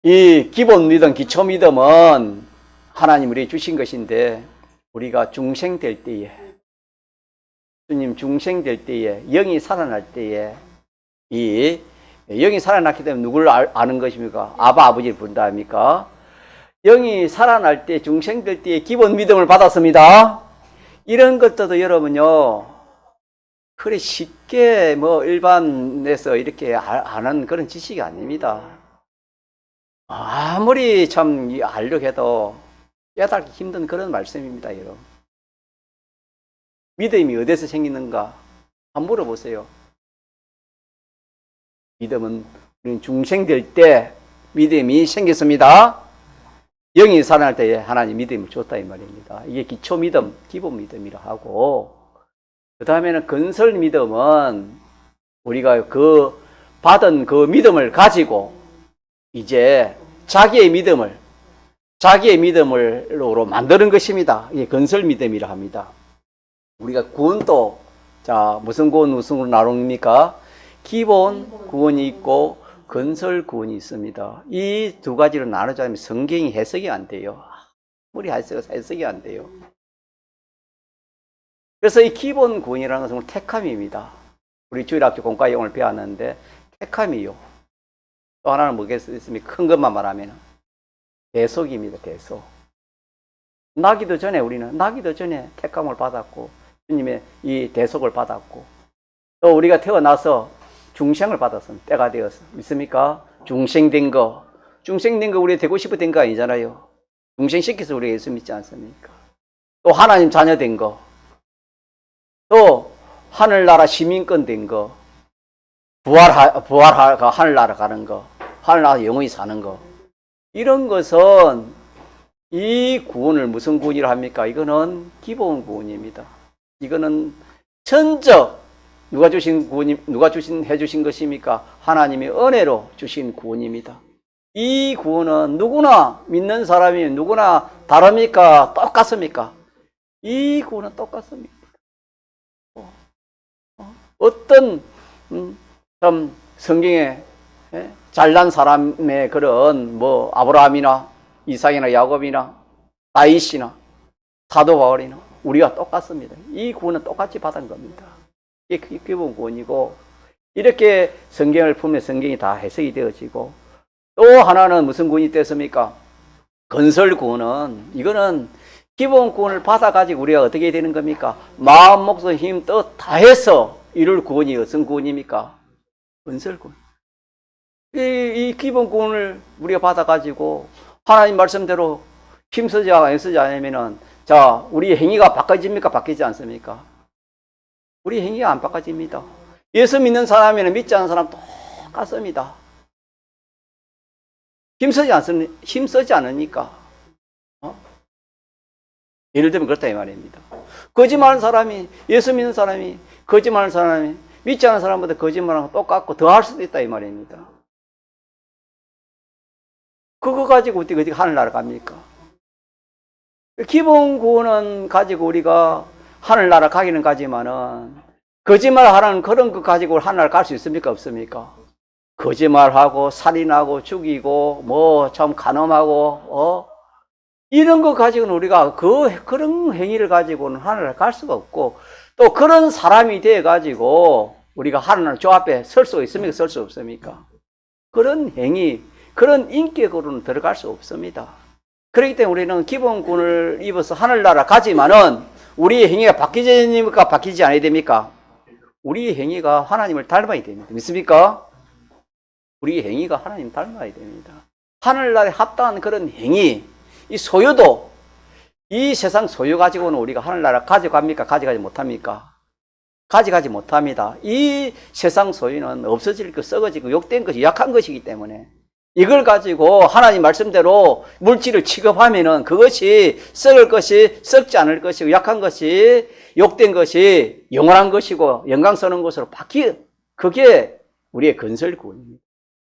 이 기본 믿음, 기초 믿음은 하나님 우리에게 주신 것인데 우리가 중생될 때에 주님 중생될 때에 영이 살아날 때에 이 영이 살아났기 때문에 누구를 아는 것입니까? 아버지를 부른다 합니까? 영이 살아날 때 중생될 때에 기본 믿음을 받았습니다. 이런 것들도 여러분요 그래 쉽게 뭐 일반에서 이렇게 아는 그런 지식이 아닙니다. 아무리 참 알려고 해도 깨닫기 힘든 그런 말씀입니다, 여러분. 믿음이 어디서 생기는가? 한번 물어보세요. 믿음은 중생될 때 믿음이 생겼습니다. 영이 살아날 때 하나님 믿음을 줬다 이 말입니다. 이게 기초 믿음, 기본 믿음이라 하고 그 다음에는 건설 믿음은 우리가 그 받은 그 믿음을 가지고 이제 자기의 믿음으로 만드는 것입니다. 이게 건설 믿음이라 합니다. 우리가 구원도 자 무슨 구원 무슨 구원 나눕니까? 기본 구원이 있고 건설 구원이 있습니다. 이 두 가지로 나누자면 성경이 해석이 안 돼요. 우리 해석이 안 돼요. 그래서 이 기본 구원이라는 것은 택함입니다. 우리 주일학교 공과에 오늘 배웠는데 택함이요. 또 하나는 뭐겠습니까? 큰 것만 말하면 대속입니다. 대속. 나기도 전에 우리는 나기도 전에 택함을 받았고 주님의 이 대속을 받았고 또 우리가 태어나서 중생을 받았으면 때가 되어서 믿습니까? 중생된 거 우리 되고 싶어 된 거 아니잖아요. 중생시켜서 우리가 예수 믿지 않습니까? 또 하나님 자녀 된 거, 또 하늘나라 시민권 된 거, 부활하가 하늘나라 가는 거, 하늘나라 영원히 사는 거, 이런 것은 이 구원을 무슨 구원이라 합니까? 이거는 기본 구원입니다. 이거는 천적 누가 주신 구원이 해주신 것입니까? 하나님의 은혜로 주신 구원입니다. 이 구원은 누구나 믿는 사람이 누구나 다릅니까? 똑같습니까? 이 구원은 똑같습니다. 어떤 참 성경에 잘난 사람의 그런 뭐 아브라함이나 이삭이나 야곱이나 다윗이나 사도 바울이나 우리가 똑같습니다. 이 구원은 똑같이 받은 겁니다. 이게 기본 구원이고 이렇게 성경을 보면 성경이 다 해석이 되어지고 또 하나는 무슨 구원이 됐습니까? 건설 구원은 이거는 기본 구원을 받아가지고 우리가 어떻게 되는 겁니까? 마음, 목숨, 힘, 뜻 다 해서 이룰 구원이 어떤 구원입니까? 건설 구원. 이 기본 구원을 우리가 받아가지고 하나님 말씀대로 힘쓰지 않으면은 자, 우리 행위가 바꿔집니까? 바뀌지 않습니까? 우리 행위가 안 바꿔집니다. 예수 믿는 사람이나 믿지 않는 사람 똑같습니다. 힘쓰지 않으니까. 예를 들면 그렇다 이 말입니다. 거짓말하는 사람이, 예수 믿는 사람이, 거짓말하는 사람이, 믿지 않는 사람보다 거짓말하는 거 똑같고 더 할 수도 있다 이 말입니다. 그거 가지고 어떻게 하늘나라 갑니까? 기본 구원은 가지고 우리가 하늘나라 가기는 가지만은 거짓말하는 그런 거 가지고 하늘나라 갈 수 있습니까? 없습니까? 거짓말하고 살인하고 죽이고 뭐 참 간음하고 이런 거 가지고는 우리가 그런 행위를 가지고는 하늘나라 갈 수가 없고 또 그런 사람이 돼 가지고 우리가 하늘나라 저 앞에 설 수 있습니까? 설 수 없습니까? 그런 행위, 그런 인격으로는 들어갈 수 없습니다. 그렇기 때문에 우리는 기본 구원을 입어서 하늘나라 가지만은 우리의 행위가 바뀌십니까? 바뀌지 않아야 됩니까? 우리의 행위가 하나님을 닮아야 됩니다. 믿습니까? 우리의 행위가 하나님 닮아야 됩니다. 하늘나라에 합당한 그런 행위, 이 소유도 이 세상 소유 가지고는 우리가 하늘나라 가져갑니까? 가져가지 못합니까? 가져가지 못합니다. 이 세상 소유는 없어질 것, 썩어지고 욕된 것이 약한 것이기 때문에 이걸 가지고 하나님 말씀대로 물질을 취급하면은 그것이 썩을 것이 썩지 않을 것이고 약한 것이 욕된 것이 영원한 것이고 영광스러운 것으로 그게 우리의 건설구원입니다.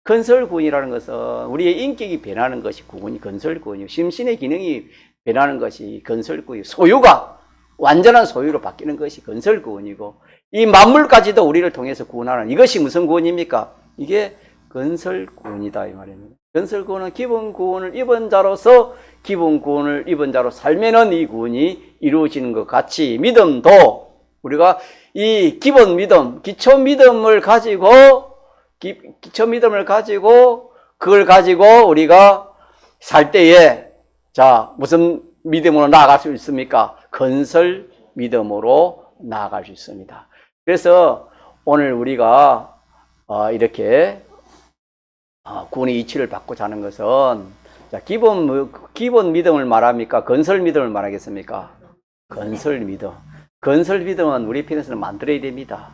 건설구원이라는 것은 우리의 인격이 변하는 것이 건설구원이고 심신의 기능이 변하는 것이 건설구원이고 소유가 완전한 소유로 바뀌는 것이 건설구원이고 이 만물까지도 우리를 통해서 구원하는 이것이 무슨 구원입니까? 이게 건설구원이다 이 말입니다. 건설구원은 기본 구원을 입은 자로서 기본 구원을 입은 자로 살면은 이 구원이 이루어지는 것 같이 믿음도 우리가 이 기본 믿음, 기초 믿음을 가지고 그걸 가지고 우리가 살 때에 자 무슨 믿음으로 나아갈 수 있습니까? 건설 믿음으로 나아갈 수 있습니다. 그래서 오늘 우리가 이렇게 구원의 이치를 받고자 하는 것은 자, 기본 믿음을 말합니까? 건설 믿음을 말하겠습니까? 건설 믿음. 건설 믿음은 우리 편에서는 만들어야 됩니다.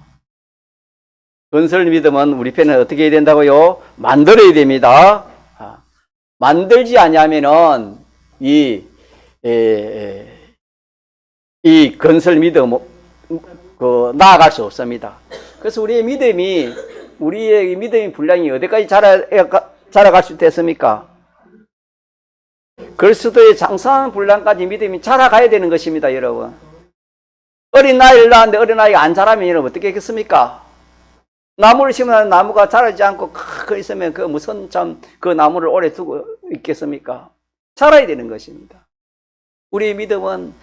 건설 믿음은 우리 편에 어떻게 해야 된다고요? 만들어야 됩니다. 만들지 않으면은 이 건설 믿음 나아갈 수 없습니다. 그래서 우리의 믿음이 분량이 어디까지 자라갈 수 있겠습니까? 그리스도의 장성한 분량까지 믿음이 자라가야 되는 것입니다, 여러분. 어린아이를 낳았는데 어린아이가 안 자라면 여러분 어떻게 하겠습니까? 나무를 심으면 나무가 자라지 않고 크 있으면 그 무슨 참 그 나무를 오래 두고 있겠습니까? 자라야 되는 것입니다. 우리의 믿음은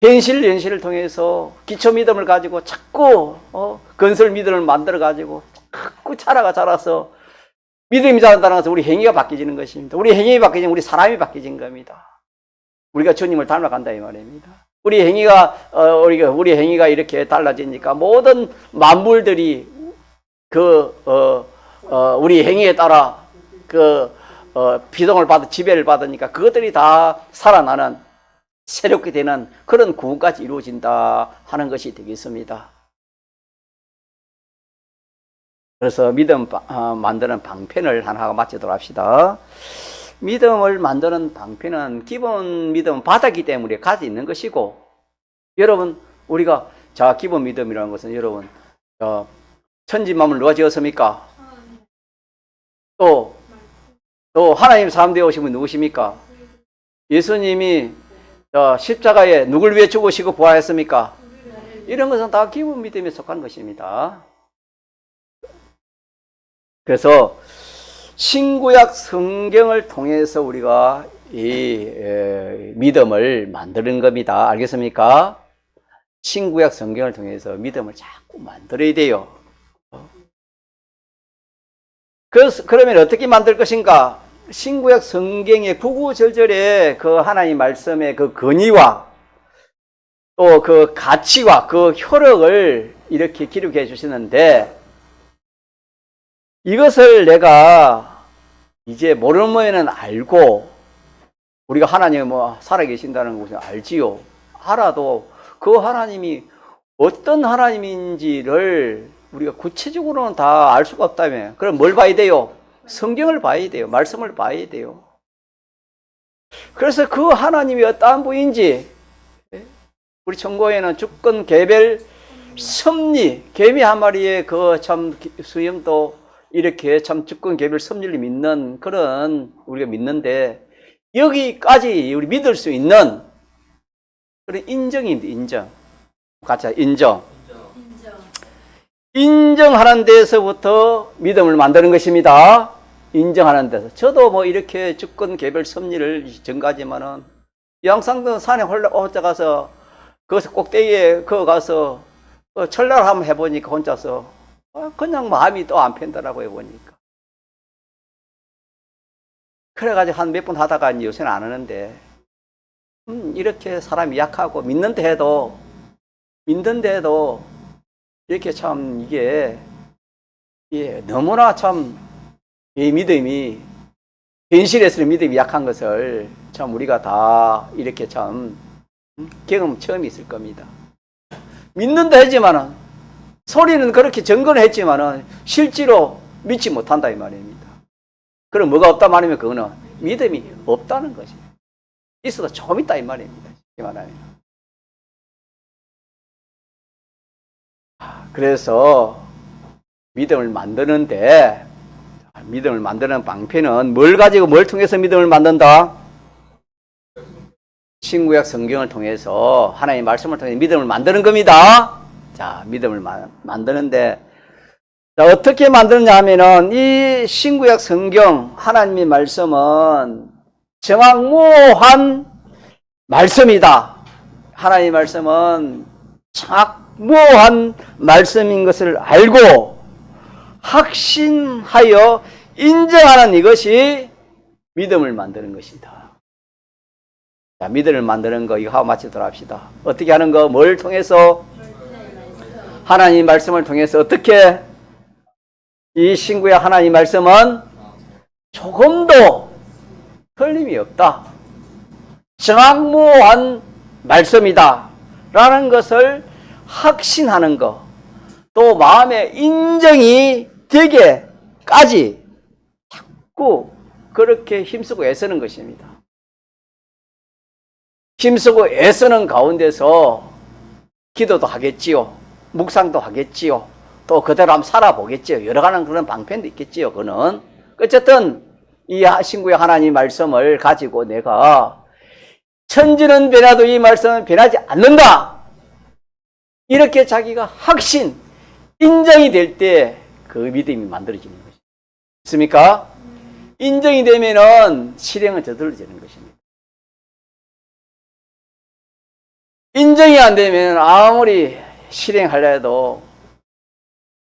현실을 통해서 기초 믿음을 가지고 자꾸 건설 믿음을 만들어 가지고 자꾸 자라서 믿음이 자란다는 것은 우리 행위가 바뀌지는 것입니다. 우리 행위 바뀌지면 우리 사람이 바뀌진 겁니다. 우리가 주님을 닮아간다 이 말입니다. 우리 행위가 이렇게 달라지니까 모든 만물들이 우리 행위에 따라 비동을 지배를 받으니까 그것들이 다 살아나는 새롭게 되는 그런 구원까지 이루어진다 하는 것이 되겠습니다. 그래서 믿음 만드는 방편을 하나 마치도록 합시다. 믿음을 만드는 방편은 기본 믿음은 바닥이기 때문에 가지고 있는 것이고, 여러분 우리가 기본 믿음이라는 것은 여러분 천지만물 누가 지었습니까? 또 하나님 사람 되어 오신 분 누구십니까? 예수님이 십자가에 누굴 위해 죽으시고 부활했습니까? 이런 것은 다 기본 믿음에 속한 것입니다. 그래서 신구약 성경을 통해서 우리가 이 믿음을 만드는 겁니다. 알겠습니까? 신구약 성경을 통해서 믿음을 자꾸 만들어야 돼요. 그러면 어떻게 만들 것인가? 신구약 성경의 구구절절의 그 하나님 말씀의 그 권위와 또 그 가치와 그 효력을 이렇게 기록해 주시는데, 이것을 내가 이제 모르면은 알고, 우리가 하나님이 살아계신다는 것을 알지요. 알아도 그 하나님이 어떤 하나님인지를 우리가 구체적으로는 다 알 수가 없다며. 그럼 뭘 봐야 돼요? 성경을 봐야 돼요. 말씀을 봐야 돼요. 그래서 그 하나님이 어떠한 분인지, 우리 천고에는 주권 개별 섭리, 개미 한 마리의 그 참 수염도 이렇게 참 주권 개별 섭리를 믿는 그런 우리가 믿는데, 여기까지 우리 믿을 수 있는 그런 인정입니다. 인정. 같이 인정하는 데서부터 믿음을 만드는 것입니다. 인정하는 데서. 저도 이렇게 주권 개별 섭리를 전가지만은 양상도 산에 혼자 가서 거기서 꼭대기에 가서 철날 한번 해보니까 혼자서 그냥 마음이 또 안 편더라고 해보니까. 그래가지고 한 몇 번 하다가 이제 요새는 안 하는데, 이렇게 사람이 약하고 믿는데 해도 이렇게 참 이게 너무나 참 이 믿음이 현실에서는 믿음이 약한 것을 참 우리가 다 이렇게 참 처음이 있을 겁니다. 믿는다 했지만은, 소리는 그렇게 증거를 했지만은 실제로 믿지 못한다 이 말입니다. 그럼 뭐가 없다 말이면 그거는 믿음이 없다는 것이. 있어도 좀 있다 이 말입니다. 이 말하면. 그래서 믿음을 만드는 방편은 뭘 가지고 뭘 통해서 믿음을 만든다? 신구약 성경을 통해서 하나님의 말씀을 통해서 믿음을 만드는 겁니다. 자, 믿음을 만드는데, 자, 어떻게 만드느냐 하면은 이 신구약 성경 하나님의 말씀은 정확무한 말씀이다. 하나님의 말씀은 정확무한 말씀인 것을 알고 확신하여 인정하는 이것이 믿음을 만드는 것이다. 자, 믿음을 만드는 거 이거 하고 마치도록 합시다. 어떻게 하는 거? 뭘 통해서? 하나님 말씀을 통해서. 어떻게? 이 신구약 하나님 말씀은 조금도 틀림이 없다. 정확무한 말씀이다 라는 것을 확신하는 것, 또 마음의 인정이 되게까지 자꾸 그렇게 힘쓰고 애쓰는 것입니다. 힘쓰고 애쓰는 가운데서 기도도 하겠지요, 묵상도 하겠지요, 또 그대로 한번 살아보겠지요. 여러 가지 그런 방편도 있겠지요. 그는 어쨌든 이 신구약 하나님 말씀을 가지고 내가 천지는 변해도 이 말씀은 변하지 않는다, 이렇게 자기가 확신, 인정이 될 때 그 믿음이 만들어지는 것입니다. 있습니까? 인정이 되면은 실행은 저들어지는 것입니다. 인정이 안 되면 아무리 실행하려 해도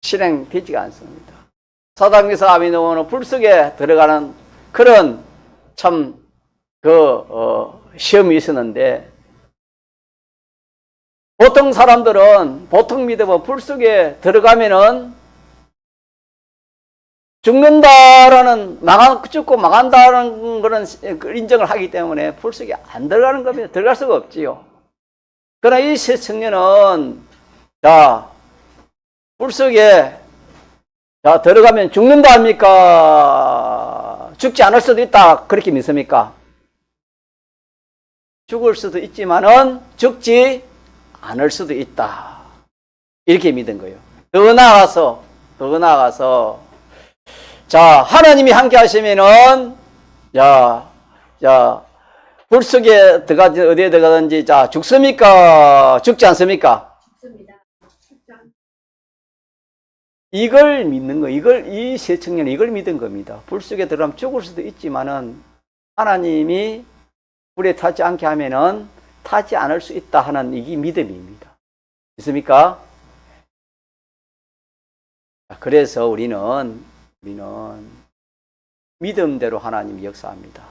실행되지가 않습니다. 사당에서 아미노는 불 속에 들어가는 그런 참 시험이 있었는데 보통 사람들은 보통 믿음은 불 속에 들어가면은 죽는다라는 죽고 망한다는 그런 인정을 하기 때문에 불 속에 안 들어가는 겁니다. 들어갈 수가 없지요. 그러나 이 세 청년은 불 속에 들어가면 죽는다 합니까? 죽지 않을 수도 있다 그렇게 믿습니까? 죽을 수도 있지만은 죽지 않을 수도 있다 이렇게 믿은 거예요. 더 나아가서 하나님이 함께 하시면은 불 속에 들어가든지 어디에 들어가든지 죽습니까? 죽지 않습니까? 죽습니다. 이걸 믿는 거, 이 세 청년이 이걸 믿은 겁니다. 불 속에 들어가면 죽을 수도 있지만은 하나님이 불에 타지 않게 하면은 타지 않을 수 있다 하는 이게 믿음입니다. 있습니까? 그래서 우리는 믿음대로 하나님이 역사합니다.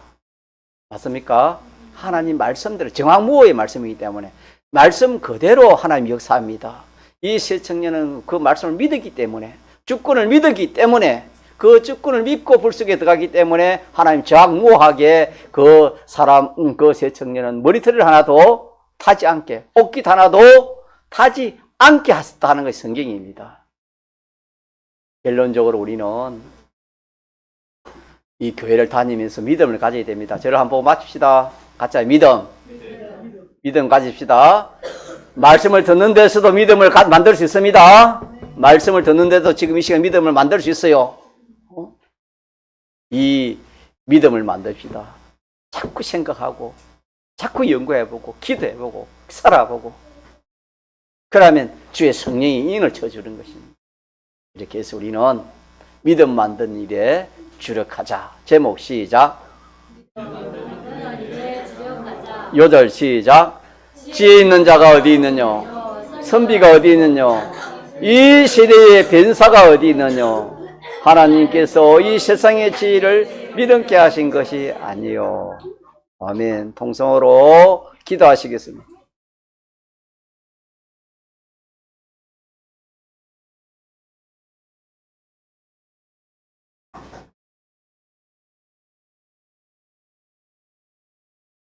맞습니까? 하나님 말씀대로 정확무호의 말씀이기 때문에 말씀 그대로 하나님이 역사합니다. 이 세 청년은 그 말씀을 믿었기 때문에 주권을 믿었기 때문에 그 주권을 믿고 불 속에 들어가기 때문에 하나님 정확무호하게 그 세 청년은 머리털을 하나도 타지 않게 옷깃 하나도 타지 않게 하셨다는 것이 성경입니다. 결론적으로 우리는 이 교회를 다니면서 믿음을 가져야 됩니다. 저를 한번 보고 맞춥시다. 가짜 믿음 가집시다. 말씀을 듣는 데서도 믿음을 만들 수 있습니다. 말씀을 듣는 데도 지금 이 시간 믿음을 만들 수 있어요. 이 믿음을 만듭시다. 자꾸 생각하고 자꾸 연구해보고 기도해보고 살아보고 그러면 주의 성령이 인을 쳐주는 것입니다. 이렇게 해서 우리는 믿음 만든 일에 주력하자. 제목 시작. 요절 시작. 지혜 있는 자가 어디 있느냐? 선비가 어디 있느냐? 이 시대의 변사가 어디 있느냐? 하나님께서 이 세상의 지혜를 믿음께 하신 것이 아니요. 아멘. 통성으로 기도하시겠습니다.